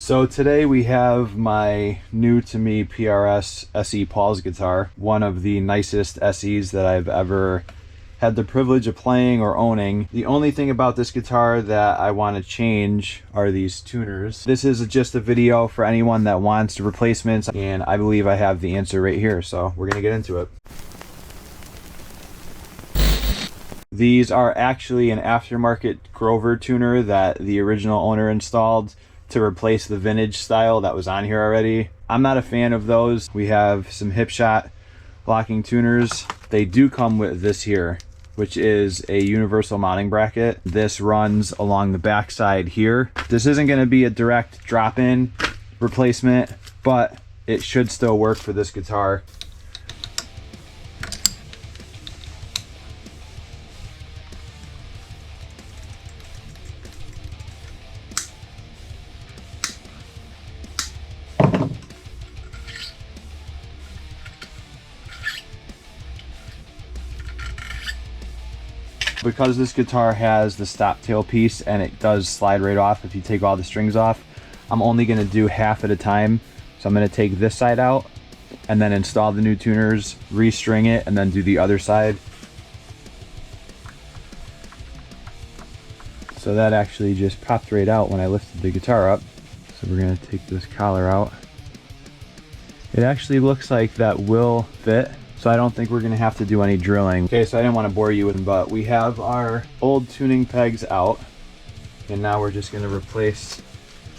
So today we have my new to me PRS SE Paul's guitar, one of the nicest SEs that I've ever had the privilege of playing or owning. The only thing about this guitar that I want to change are these tuners. This is just a video for anyone that wants replacements, and I believe I have the answer right here, so we're gonna get into it. These are actually an aftermarket Grover tuner that the original owner installed to replace the vintage style that was on here already. I'm not a fan of those. We have some Hipshot locking tuners. They do come with this here, which is a universal mounting bracket. This runs along the back side here. This isn't going to be a direct drop-in replacement, but it should still work for this guitar. Because this guitar has the stop tail piece and it does slide right off if you take all the strings off, I'm only going to do half at a time. So I'm going to take this side out and then install the new tuners, restring it, and then do the other side. So that actually just popped right out when I lifted the guitar up. So we're going to take this collar out. It actually looks like that will fit. So I don't think we're gonna have to do any drilling. Okay, so I didn't want to bore you with them, but we have our old tuning pegs out, and now we're just gonna replace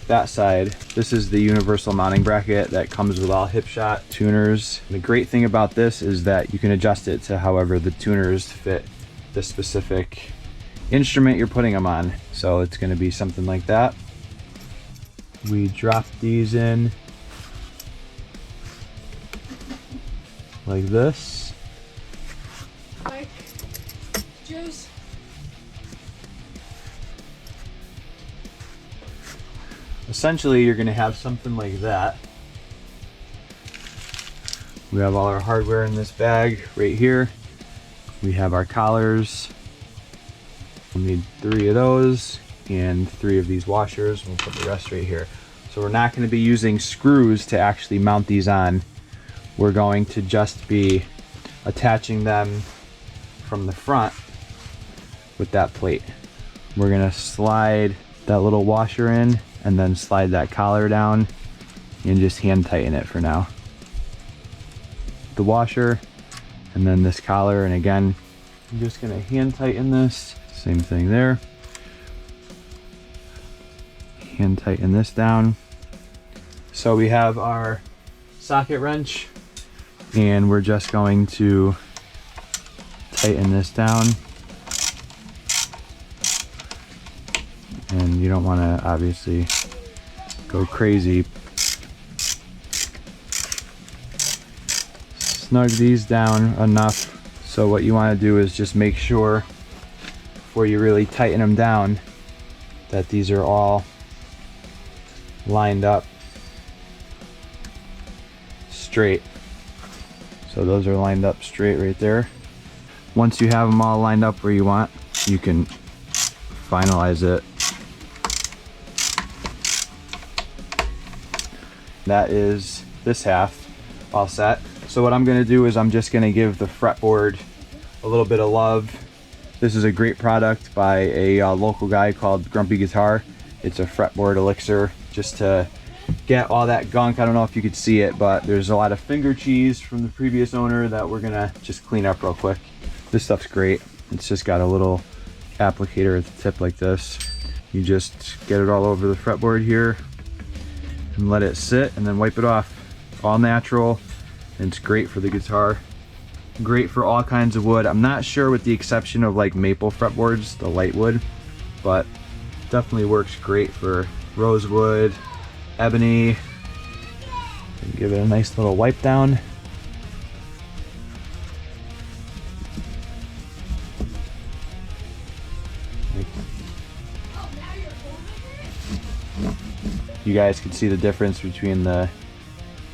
that side. This is the universal mounting bracket that comes with all Hipshot tuners. And the great thing about this is that you can adjust it to however the tuners fit the specific instrument you're putting them on. So it's gonna be something like that. We drop these in like this. Mike, juice. Essentially, you're going to have something like that. We have all our hardware in this bag right here. We have our collars. We'll need 3 of those and 3 of these washers. We'll put the rest right here. So we're not going to be using screws to actually mount these on. We're going to just be attaching them from the front with that plate. We're gonna slide that little washer in and then slide that collar down and just hand tighten it for now. The washer and then this collar, and again, I'm just gonna hand tighten this. Same thing there. Hand tighten this down. So we have our socket wrench, and we're just going to tighten this down. And you don't want to obviously go crazy. Snug these down enough. So what you want to do is just make sure before you really tighten them down that these are all lined up straight. So those are lined up straight right there. Once you have them all lined up where you want, you can finalize it. That is this half all set. So what I'm gonna do is I'm just gonna give the fretboard a little bit of love. This is a great product by a local guy called Grumpy Guitar. It's a fretboard elixir just to get all that gunk. I don't know if you could see it, but there's a lot of finger cheese from the previous owner that we're gonna just clean up real quick. This stuff's great. It's just got a little applicator at the tip like this. You just get it all over the fretboard here and let it sit and then wipe it off. All natural, and it's great for the guitar. Great for all kinds of wood. I'm not sure, with the exception of like maple fretboards, the light wood, but definitely works great for rosewood, ebony. And give it a nice little wipe down. You guys can see the difference between the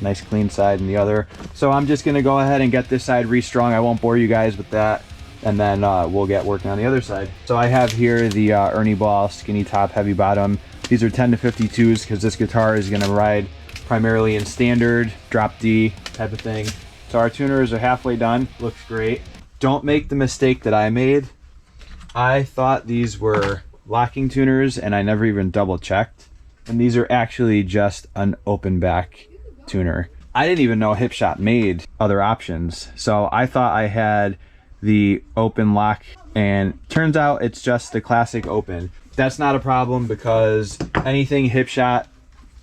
nice clean side and the other. So I'm just gonna go ahead and get this side restrung. I won't bore you guys with that. and then we'll get working on the other side. So I have here the Ernie Ball skinny top heavy bottom. These are 10 to 52s because this guitar is gonna ride primarily in standard, drop D type of thing. So our tuners are halfway done, looks great. Don't make the mistake that I made. I thought these were locking tuners and I never even double checked. And these are actually just an open back tuner. I didn't even know Hipshot made other options. So I thought I had the open lock, and turns out it's just the classic open. That's not a problem because anything Hipshot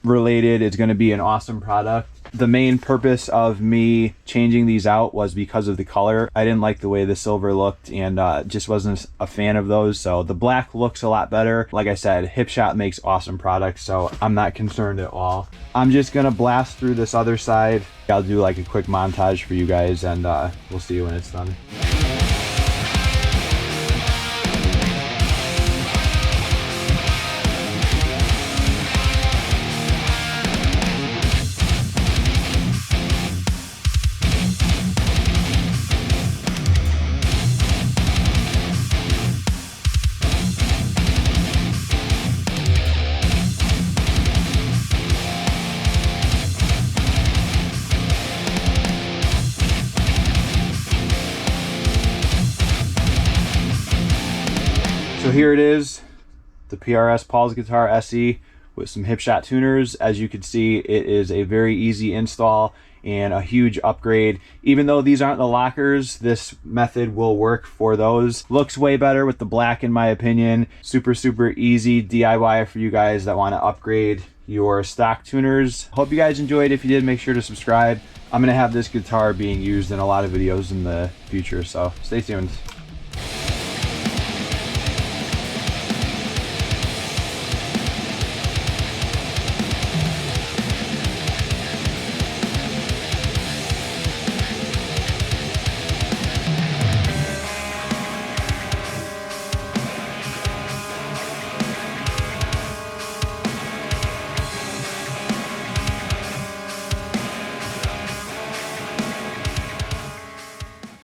related is going to be an awesome product. The main purpose of me changing these out was because of the color. I didn't like the way the silver looked and just wasn't a fan of those. So the black looks a lot better. Like I said, Hipshot makes awesome products, so I'm not concerned at all. I'm just gonna blast through this other side. I'll do like a quick montage for you guys, and we'll see you when it's done. So here it is, the PRS Paul's Guitar SE with some Hipshot tuners. As you can see, it is a very easy install and a huge upgrade. Even though these aren't the lockers, this method will work for those. Looks way better with the black in my opinion. Super easy DIY for you guys that want to upgrade your stock tuners. Hope you guys enjoyed. If you did, make sure to subscribe. I'm gonna have this guitar being used in a lot of videos in the future, so stay tuned.